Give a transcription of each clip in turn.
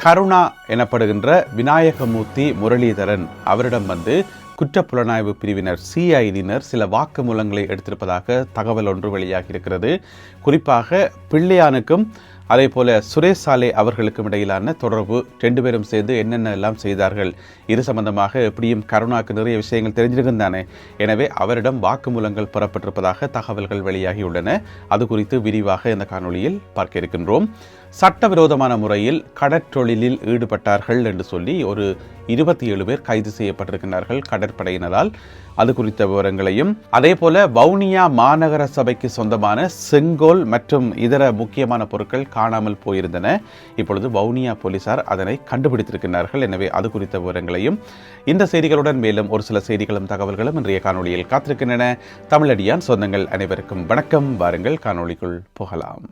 கருணா எனப்படுகின்ற விநாயகமூர்த்தி முரளிதரன் அவரிடம் குற்றப்புலனாய்வு பிரிவினர் சிஐடியினர் சில வாக்குமூலங்களை எடுத்திருப்பதாக தகவல் ஒன்று வெளியாகி இருக்கிறது. குறிப்பாக பிள்ளையானுக்கும் அதே போல சுரேஷ் சாலே அவர்களுக்கும் இடையிலான தொடர்பு, ரெண்டு பேரும் சேர்ந்து என்னென்ன எல்லாம் செய்தார்கள், இது சம்பந்தமாக எப்படியும் கருணாக்கு நிறைய விஷயங்கள் தெரிஞ்சிருக்கும் தானே. எனவே அவரிடம் வாக்குமூலங்கள் பெறப்பட்டிருப்பதாக தகவல்கள் வெளியாகியுள்ளன. அது குறித்து விரிவாக இந்த காணொளியில் பார்க்க இருக்கின்றோம். சட்டவிரோதமான முறையில் கடற்றொழிலில் ஈடுபட்டார்கள் என்று சொல்லி ஒரு 27 பேர் கைது செய்யப்பட்டிருக்கிறார்கள் கடற்படையினரால். அது குறித்த விவரங்களையும், அதே போல வவுனியா மாநகர சபைக்கு சொந்தமான செங்கோல் மற்றும் இதர முக்கியமான பொருட்கள் காணாமல் போயிருந்தன. இப்பொழுது வவுனியா போலீசார் அதனை கண்டுபிடித்திருக்கிறார்கள். எனவே அது குறித்த விவரங்களையும், இந்த செய்திகளுடன் மேலும் ஒரு சில செய்திகளும் தகவல்களும் இன்றைய காணொளியில் காத்திருக்கின்றன. தமிழடியான் சொந்தங்கள் அனைவருக்கும் வணக்கம். வாருங்கள் காணொளிக்குள் போகலாம்.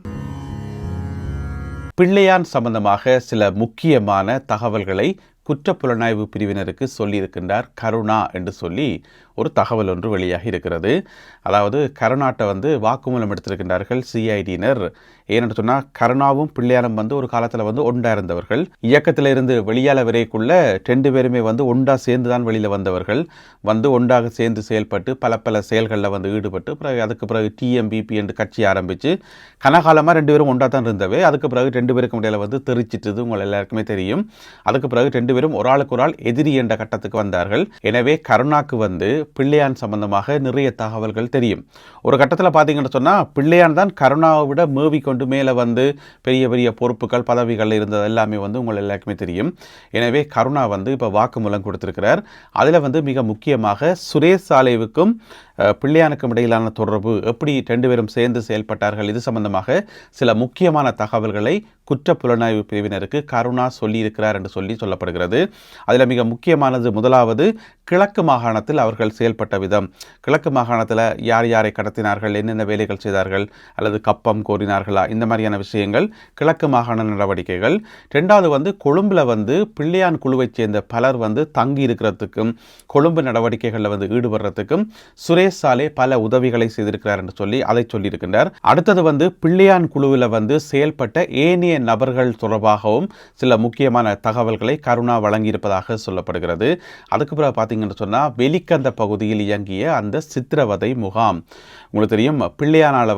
பிள்ளையான் சம்பந்தமாக சில முக்கியமான தகவல்களை குற்றப்புலனாய்வு பிரிவினருக்கு சொல்லியிருக்கின்றார் கருணா என்று சொல்லி ஒரு தகவல் ஒன்று வெளியாகி இருக்கிறது. அதாவது கருணாட்டை வாக்குமூலம் எடுத்திருக்கின்றார்கள் சிஐடியினர். ஏன்னு சொன்னால் கருணாவும் பிள்ளையானும் ஒரு காலத்தில் ஒன்றா இருந்தவர்கள். இயக்கத்தில் இருந்து வெளியால வரைக்குள்ள ரெண்டு பேருமே ஒன்றா சேர்ந்து தான் வெளியில் வந்தவர்கள். ஒன்றாக சேர்ந்து செயல்பட்டு பல செயல்களில் ஈடுபட்டு பிறகு அதுக்கு பிறகு டிஎம்பிபி என்று கட்சி ஆரம்பித்து கனகாலமாக ரெண்டு பேரும் ஒன்றா தான் இருந்தவை. அதுக்கு பிறகு ரெண்டு பேருக்கும் இடையில தெரிச்சிட்டது உங்கள் எல்லாருக்குமே தெரியும். அதுக்கு பிறகு ரெண்டு பேரும் ஒரு ஆளுக்கு ஒரு ஆள் எதிரி என்ற கட்டத்துக்கு வந்தார்கள். எனவே கருணாக்கு பிள்ளையான் சம்பந்தமாக நிறைய தகவல்கள் தெரியும். ஒரு கட்டத்தில் பார்த்தீங்கன்னு சொன்னால் பிள்ளையான் தான் கருணாவை விட மேவி கொண்டு மேலே பெரிய பெரிய பொறுப்புகள் பதவிகள் இருந்தது எல்லாமே உங்கள் எல்லாருக்குமே தெரியும். எனவே கருணா இப்போ வாக்குமூலம் கொடுத்திருக்கிறார். அதில் மிக முக்கியமாக சுரேஷ் சாலேவுக்கும் பிள்ளையானுக்கும் இடையிலான தொடர்பு, எப்படி ரெண்டு பேரும் சேர்ந்து செயல்பட்டார்கள், இது சம்பந்தமாக சில முக்கியமான தகவல்களை குற்றப்புலனாய்வு பிரிவினருக்கு கருணா சொல்லியிருக்கிறார் என்று சொல்லப்படுகிறது. அதில் மிக முக்கியமானது முதலாவது கிழக்கு மாகாணத்தில் அவர்கள் செயல்பட்ட விதம். கிழக்கு மாகாணத்தில் யார் யாரை கடத்தினார்கள், என்னென்ன வேலைகள் செய்தார்கள், அல்லது கப்பம் கோரினார்களா, இந்த மாதிரியான விஷயங்கள் கிழக்கு மாகாண நடவடிக்கைகள். ரெண்டாவது கொழும்பில் பிள்ளையான் குழுவைச் சேர்ந்த பலர் தங்கி இருக்கிறதுக்கும் கொழும்பு நடவடிக்கைகளில் ஈடுபடுறதுக்கும் சுரேஷ் சாலே பல உதவிகளை செய்திருக்கிறார் என்று சொல்லி அதை சொல்லியிருக்கின்றார். அடுத்தது பிள்ளையான் குழுவில் செயல்பட்ட ஏனைய நபர்கள் தொடர்பாகவும் சில முக்கியமான தகவல்களை கருணா வழங்கியிருப்பதாக சொல்லப்படுகிறது. அதுக்கு பிறகு பார்த்தீங்கன்னு சொன்னால் வெலிக்கந்த பகுதியில் இயங்கிய அந்த சித்திரவதை முகாம், உங்களுக்கு தெரியும், பிள்ளையானால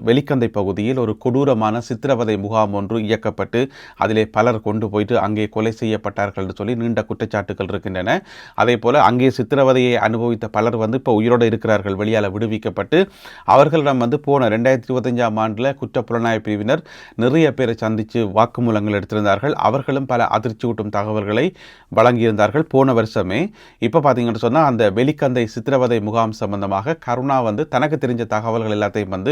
வெலிக்கந்தை பகுதியில் ஒரு கொடூரமான சித்திரவதை முகாம் ஒன்று இயக்கப்பட்டு அதிலே பலர் கொண்டு போயிட்டு அங்கே கொலை செய்யப்பட்டார்கள் என்று சொல்லி நீண்ட குற்றச்சாட்டுகள் இருக்கின்றன. அதே போல அங்கே சித்திரவதையை அனுபவித்த பலர் இப்போ உயிரோடு இருக்கிறார்கள், வெளியால் விடுவிக்கப்பட்டு அவர்களிடம் போன 2025ஆம் ஆண்டில் குற்றப்புலனாய்வு பிரிவினர் நிறைய பேரை சந்தித்து வாக்குமூலங்கள் எடுத்திருந்தார்கள். அவர்களும் பல அதிர்ச்சியூட்டும் தகவல்களை வழங்கியிருந்தார்கள் போன வருஷமே. இப்போ பார்த்தீங்கன்னு சொன்னால் அந்த வெலிக்கந்தை சித்திரவதை முகாம் சம்பந்தமாக கருணா தனக்கு தெரிஞ்ச தகவல்கள் எல்லாத்தையும்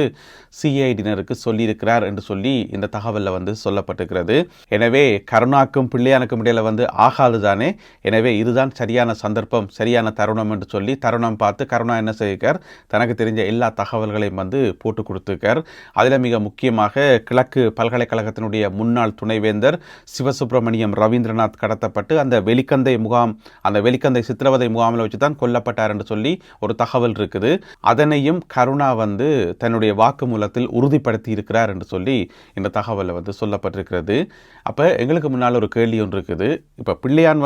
சிஐடியினருக்கு சொல்லியிருக்கிறார் என்று சொல்லி இந்த தகவலில் சொல்லப்பட்டிருக்கிறது. எனவே கருணாக்கும் பிள்ளையானுக்கும் இடையில ஆகாது தானே. எனவே இதுதான் சரியான சந்தர்ப்பம், சரியான தருணம் என்று சொல்லி தருணம் பார்த்து கருணா என்ன செய்கிறார், தனக்கு தெரிஞ்ச எல்லா தகவல்களையும் போட்டு கொடுத்துருக்கார். அதில் மிக முக்கியமாக கிழக்கு பல்கலைக்கழகத்தினுடைய முன்னாள் துணைவேந்தர் சிவசுப்பிரமணியம் ரவீந்திரநாத் கடத்தப்பட்டு அந்த வெலிக்கந்தை சித்திரவதை முகாமில் வச்சு தான் கொல்லப்பட்டார் என்று சொல்லி ஒரு தகவல் இருக்குது. அதனையும் கருணா தன்னுடைய வாக்குமூலத்தில் உறுதிப்படுத்தி இருக்கிறார் என்று சொல்லி இந்த தகவலில் சொல்லப்பட்டிருக்கிறது. அப்போ எங்களுக்கு முன்னால் ஒரு கேள்வி ஒன்று இருக்குது. இப்போ பிள்ளையான்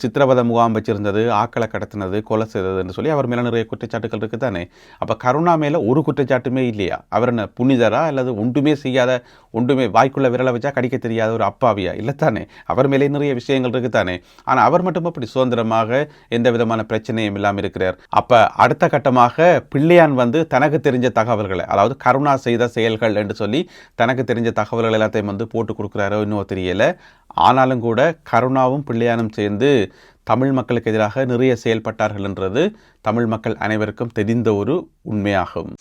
சித்திரவதை முகாம் வச்சிருந்தது, ஆக்களை கடத்தினது, கொலை செய்தது என்று சொல்லி அவர் மேலே நிறைய குற்றச்சாட்டுகள் இருக்குது தானே. அப்போ கருணா மேலே ஒரு குற்றச்சாட்டுமே இல்லையா? அவர் என்ன புனிதரா அல்லது ஒன்றுமே செய்யாத, ஒன்றுமே வாய்க்குள்ள விரலை வச்சா கடிக்க தெரியாத ஒரு அப்பாவியா? இல்லைத்தானே. அவர் மேலே நிறைய விஷயங்கள் இருக்குதானே. ஆனால் அவர் மட்டும் அப்படி சுதந்திரமாக எந்த விதமான பிரச்சனையும் இல்லாமல் இருக்கிறார். அப்போ அடுத்த கட்டமாக பிள்ளையான் தனக்கு தெரிஞ்ச தகவல்களை, அதாவது கருணா செய்த செயல்கள் என்று சொல்லி தனக்கு தெரிஞ்ச தகவல்கள் எல்லாத்தையும் போட்டு கொடுக்குறாரோ இன்னும் தெரியல. ஆனாலும் கூட கருணாவும் பிள்ளையானும் சேர்ந்து தமிழ் மக்களுக்கு எதிராக நிறைய செயல்பட்டார்கள் என்றது தமிழ் மக்கள் அனைவருக்கும் தெரிந்த ஒரு உண்மையாகும்.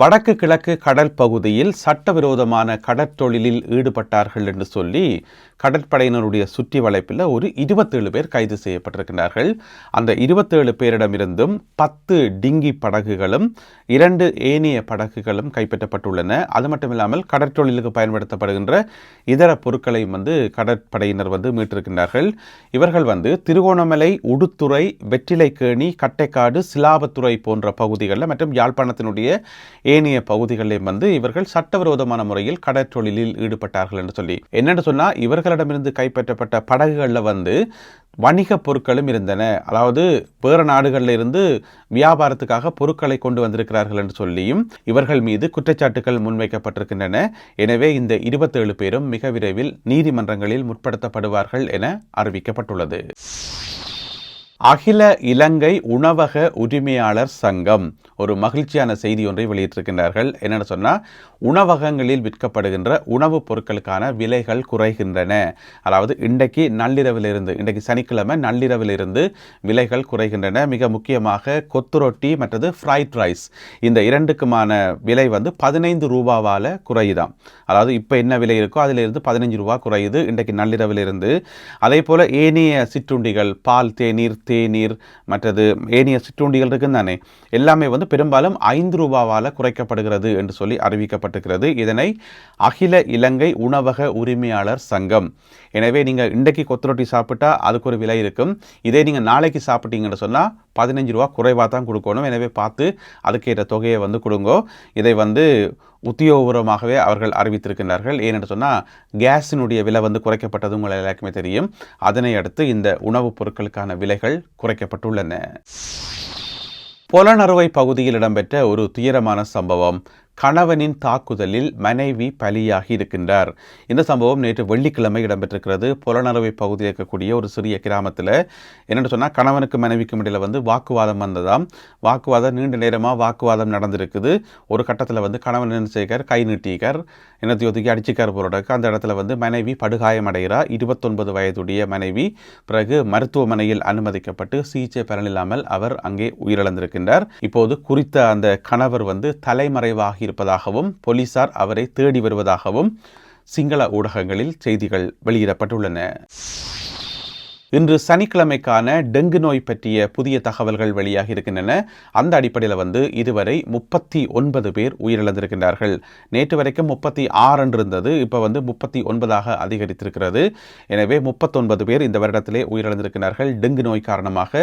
வடக்கு கிழக்கு கடல் பகுதியில் சட்டவிரோதமான கடற்தொழிலில் ஈடுபட்டார்கள் என்று சொல்லி கடற்படையினருடைய சுற்றி வளைப்பில் ஒரு 27 பேர் கைது செய்யப்பட்டிருக்கிறார்கள். அந்த 27 பேரிடமிருந்தும் 10 டிங்கி படகுகளும் 2 ஏனைய படகுகளும் கைப்பற்றப்பட்டுள்ளன. அது மட்டுமில்லாமல் கடற்தொழிலுக்கு பயன்படுத்தப்படுகின்ற இதர பொருட்களையும் கடற்படையினர் மீட்டிருக்கின்றார்கள். இவர்கள் திருகோணமலை, உடுத்துறை, வெற்றிலைக்கேணி, கட்டைக்காடு, சிலாபத்துறை போன்ற பகுதிகளில் மற்றும் யாழ்ப்பாணத்தினுடைய ஏனைய பகுதிகளிலும் வந்து இவர்கள் சட்டவிரோதமான முறையில் கடற்றொழிலில் ஈடுபட்டார்கள் என்று சொல்லி. என்னென்னு சொன்னால், இவர்களிடமிருந்து கைப்பற்றப்பட்ட படகுகளில் வந்து வணிக பொருட்களும் இருந்தன. அதாவது வேறு நாடுகளில் இருந்து வியாபாரத்துக்காக பொருட்களை கொண்டு வந்திருக்கிறார்கள் என்று சொல்லியும் இவர்கள் மீது குற்றச்சாட்டுகள் முன்வைக்கப்பட்டிருக்கின்றன. எனவே இந்த 27 பேரும் மிக விரைவில் நீதிமன்றங்களில் முற்படுத்தப்படுவார்கள் என அறிவிக்கப்பட்டுள்ளது. அகில இலங்கை உணவக உரிமையாளர் சங்கம் ஒரு மகிழ்ச்சியான செய்தி ஒன்றை வெளியிட்டிருக்கின்றார்கள். என்னென்னு சொன்னால், உணவகங்களில் விற்கப்படுகின்ற உணவுப் பொருட்களுக்கான விலைகள் குறைகின்றன. அதாவது இன்றைக்கு சனிக்கிழமை நள்ளிரவிலிருந்து விலைகள் குறைகின்றன. மிக முக்கியமாக கொத்து ரொட்டி மற்றது ஃப்ரைட் ரைஸ், இந்த இரண்டுக்குமான விலை வந்து 15 ரூபாவால் குறையுதாம். அதாவது இப்போ என்ன விலை இருக்கோ அதிலிருந்து 15 ரூபா குறையுது இன்றைக்கு நள்ளிரவிலிருந்து. அதே போல் ஏனைய சிற்றுண்டிகள், பால், தேநீர் மற்றது ஏனைய சிற்றுண்டிகள் இருக்குன்னு தானே, எல்லாமே வந்து பெரும்பாலும் 5 ரூபாவால் குறைக்கப்படுகிறது என்று சொல்லி அறிவிக்கப்பட்டிருக்கிறது. இதனை அகில இலங்கை உணவக உரிமையாளர் சங்கம். எனவே நீங்கள் இன்றைக்கு கொத்துரொட்டி சாப்பிட்டா அதுக்கு ஒரு விலை இருக்கும். இதே நீங்கள் நாளைக்கு சாப்பிட்டீங்கன்னு சொன்னால் 15 ரூபா குறைவாக தான் கொடுக்கணும். எனவே பார்த்து அதுக்கேற்ற தொகையை வந்து கொடுங்கோ. இதை வந்து உத்தியோகபூர்வமாகவே அவர்கள் அறிவித்திருக்கின்றார்கள். ஏனென்று சொன்னால், கேஸினுடைய விலை வந்து குறைக்கப்பட்டது உங்கள் எல்லாருக்குமே தெரியும். அதனை அடுத்து இந்த உணவுப் பொருட்களுக்கான விலைகள் குறைக்கப்பட்டுள்ளன. பொலனறுவை பகுதியில் இடம்பெற்ற ஒரு துயரமான சம்பவம். கணவனின் தாக்குதலில் மனைவி பலியாகி இருக்கின்றார். இந்த சம்பவம் நேற்று வெள்ளிக்கிழமை இடம்பெற்றிருக்கிறது. பொலனறுவை பகுதியில் இருக்கக்கூடிய ஒரு சிறிய கிராமத்தில். என்னென்னு சொன்னால், கணவனுக்கு மனைவிக்கும் இடையில் வந்து வாக்குவாதம் வந்ததாம். நீண்ட நேரமாக வாக்குவாதம் நடந்திருக்குது. ஒரு கட்டத்தில் வந்து கணவன் என்ன செய்கிறார், கை நீட்டிக்கார், என்னத்தை ஒதுக்கி அடிச்சிக்கார் போராட்டக்கு. அந்த இடத்துல வந்து மனைவி படுகாயம் அடைகிறார். 29 வயதுடைய மனைவி. பிறகு மருத்துவமனையில் அனுமதிக்கப்பட்டு சிகிச்சை பலனில்லாமல் அவர் அங்கே உயிரிழந்திருக்கின்றார். இப்போது குறித்த அந்த கணவர் வந்து தலைமறைவாகி இருப்பதாகவும் போலீசார் அவரை தேடி வருவதாகவும் சிங்கள ஊடகங்களில் செய்திகள் வெளியிடப்பட்டுள்ளன. இன்று சனிக்கிழமைக்கான டெங்கு நோய் பற்றிய புதிய தகவல்கள் வெளியாகி இருக்கின்றன. அந்த அடிப்படையில் வந்து இதுவரை 39 பேர் உயிரிழந்திருக்கின்றார்கள். நேற்று வரைக்கும் 36 இருந்தது. இப்போ வந்து 39ஆக அதிகரித்திருக்கிறது. எனவே 39 பேர் இந்த வருடத்திலே உயிரிழந்திருக்கிறார்கள். டெங்கு நோய் காரணமாக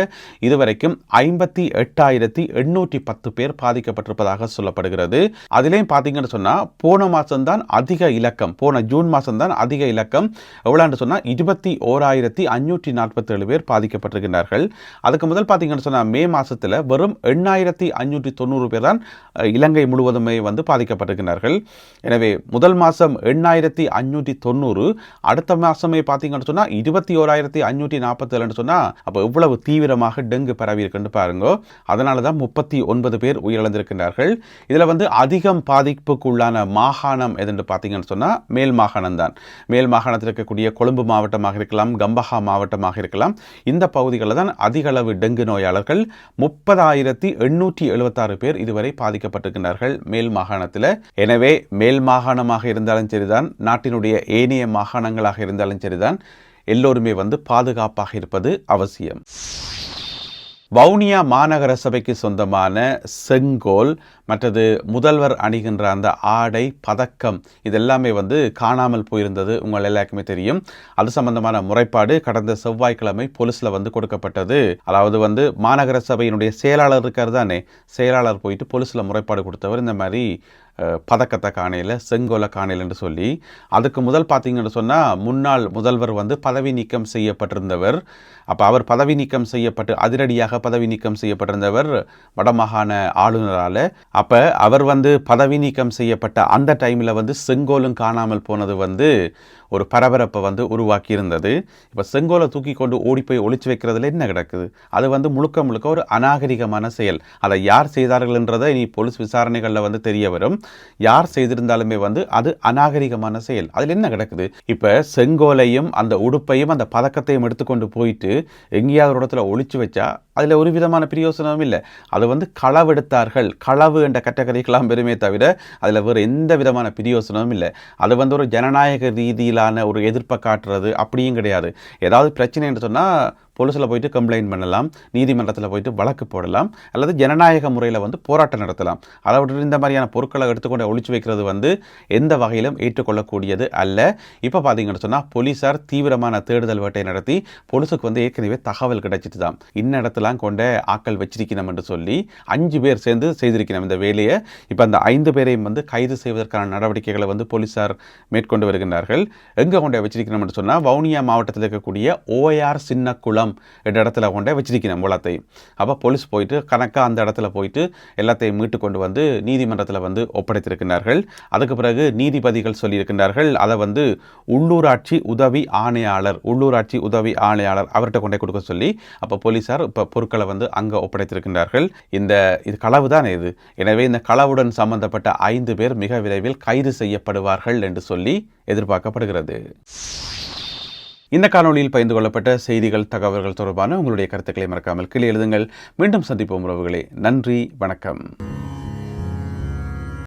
இதுவரைக்கும் 58,810 பேர் பாதிக்கப்பட்டிருப்பதாக சொல்லப்படுகிறது. அதிலேயும் பார்த்தீங்கன்னு சொன்னால், போன மாதம்தான் அதிக இலக்கம், போன ஜூன் மாதம்தான் அதிக இலக்கம். எவ்வளோன்னு சொன்னால் 21,547 பேர் பாதிக்கப்பட்டிருக்கிறார்கள். அதுக்கு முதல் பார்த்தீங்கன்னு சொன்னால், மே மாதத்தில் வெறும் 8,590 பேர் தான் இலங்கை முழுவதுமே வந்து பாதிக்கப்பட்டிருக்கிறார்கள். எனவே முதல் மாதம் 8,590, அடுத்த மாதமே பார்த்தீங்கன்னு சொன்னால் 21,547 சொன்னால், அப்போ எவ்வளவு தீவிரமாக டெங்கு பரவி இருக்குன்னு பாருங்க. அதனால தான் 39 பேர் உயிரிழந்திருக்கிறார்கள். இதில் வந்து அதிகம் பாதிப்புக்குள்ளான மாகாணம் எதுன்னு பார்த்தீங்கன்னு சொன்னால் மேல் மாகாணம் தான். மேல் மாகாணத்தில் இருக்கக்கூடிய கொழும்பு மாவட்டமாக இருக்கலாம், கம்பஹா மாவட்டமாக இருக்கலாம். இந்த பகுதிகளில் தான் அதிக அளவு டெங்கு நோயாளர்கள். 30,876 பேர் இதுவரை பாதிக்கப்பட்டிருக்கிறார்கள் மேல் மாகாணத்தில். எனவே மேல் மாகாணமாக இருந்தாலும் சரிதான், நாட்டினுடைய ஏனைய மாகாணங்களாக இருந்தாலும் சரிதான், எல்லோருமே வந்து பாதுகாப்பாக இருப்பது அவசியம். வவுனியா மாநகர சபைக்கு சொந்தமான செங்கோல் மற்றது முதல்வர் அணிகின்ற அந்த ஆடை, பதக்கம், இதெல்லாமே வந்து காணாமல் போயிருந்தது உங்கள் எல்லாருக்குமே தெரியும். அது சம்பந்தமான முறைப்பாடு கடந்த செவ்வாய்க்கிழமை போலீஸில் வந்து கொடுக்கப்பட்டது. அதாவது வந்து மாநகர சபையினுடைய செயலாளர் இருக்கார் தானே, செயலாளர் போயிட்டு போலீஸில் முறைப்பாடு கொடுத்தவர் இந்த மாதிரி பதக்கத்தை காணையில், செங்கோலை காணையில் என்று சொல்லி. அதுக்கு முதல் பார்த்தீங்கன்னு சொன்னால், முன்னாள் முதல்வர் வந்து பதவி நீக்கம் செய்யப்பட்டிருந்தவர். அப்போ அவர் பதவி நீக்கம் செய்யப்பட்டு அதிரடியாக பதவி நீக்கம் செய்யப்பட்டிருந்தவர் வடமாகாண ஆளுநரால். அப்போ அவர் வந்து பதவி நீக்கம் செய்யப்பட்ட அந்த டைமில் வந்து செங்கோலும் காணாமல் போனது வந்து ஒரு பரபரப்பை வந்து உருவாக்கி இருந்தது. இப்போ செங்கோலை தூக்கி கொண்டு ஓடி போய் ஒளிச்சு வைக்கிறதுல என்ன கிடக்குது? அது வந்து முழுக்க ஒரு அநாகரிகமான செயல். அதை யார் செய்தார்கள் என்றதை இனி போலீஸ் விசாரணைகளில் வந்து தெரிய வரும். யார் செய்திருந்தாலுமே வந்து அது அநாகரிகமான செயல். அதில் என்ன கிடக்குது? இப்போ செங்கோலையும் அந்த உடுப்பையும் அந்த பதக்கத்தையும் எடுத்துக்கொண்டு போயிட்டு எங்கேயாவது ஒரு இடத்துல ஒளிச்சு வச்சா அதில் ஒரு விதமான பிரயோசனமும் இல்லை. அது வந்து களவெடுத்தார்கள், களவு என்ற கேட்டகரிக்கெல்லாம் பெருமே தவிர அதில் வேறு எந்த விதமான பிரயோசனமும் இல்லை. அது வந்து ஒரு ஜனநாயக ரீதியிலான ஒரு எதிர்ப்பை காட்டுறது அப்படியும் கிடையாது. ஏதாவது பிரச்சனை என்று சொன்னால் போலீஸில் போயிட்டு கம்ப்ளைண்ட் பண்ணலாம், நீதிமன்றத்தில் போயிட்டு வழக்கு போடலாம், அல்லது ஜனநாயக முறையில் வந்து போராட்டம் நடத்தலாம். அதை விட்டு இந்த மாதிரியான பொருட்களை எடுத்துக்கொண்டு ஒழிச்சு வைக்கிறது வந்து எந்த வகையிலும் ஏற்றுக்கொள்ளக்கூடியது அல்ல. இப்போ பார்த்தீங்கன்னு சொன்னால் போலீஸார் தீவிரமான தேடுதல் வேட்டை நடத்தி போலீஸுக்கு வந்து ஏற்கனவே தகவல் கிடைச்சிட்டு தான் இன்ன இடத்துலாம் கொண்ட ஆக்கள் வச்சிருக்கணும் என்று சொல்லி 5 பேர் சேர்ந்து செய்திருக்கணும் இந்த வேலையை. இப்போ அந்த 5 பேரையும் வந்து கைது செய்வதற்கான நடவடிக்கைகளை வந்து போலீஸார் மேற்கொண்டு வருகின்றார்கள். எங்கே கொண்டு வச்சிருக்கணும் என்று சொன்னால் வவுனியா மாவட்டத்தில் இருக்கக்கூடிய OAR சின்னக்குளம் என்ற இடத்துல கொண்டு வச்சிருக்கணும் எல்லாத்தையும். அப்போ போலீஸ் போயிட்டு கணக்காக அந்த இடத்துல போயிட்டு எல்லாத்தையும் மீட்டு கொண்டு வந்து நீதிமன்றத்தில் வந்து ஒப்படைத்திருக்கிறார்கள். அதுக்கு பிறகு நீதிபதிகள் சொல்லியிருக்கின்றார்கள் அதை வந்து உள்ளூராட்சி உதவி ஆணையாளர் அவர்கிட்ட கொண்டே கொடுக்க சொல்லி அப்போ போலீஸார் இப்போ பொருட்களை வந்து அங்கே ஒப்படைத்திருக்கின்றார்கள். இது களவு தான் இது. எனவே இந்த களவுடன் சம்பந்தப்பட்ட 5 பேர் மிக விரைவில் கைது செய்யப்படுவார்கள் என்று சொல்லி எதிர்பார்க்கப்படுகிறது. இந்த காணொலியில் பகிர்ந்து கொள்ளப்பட்ட செய்திகள், தகவல்கள் தொடர்பான உங்களுடைய கருத்துக்களை மறக்காமல் கீழே எழுதுங்கள். மீண்டும் சந்திப்போம் உறவுகளே. நன்றி, வணக்கம்.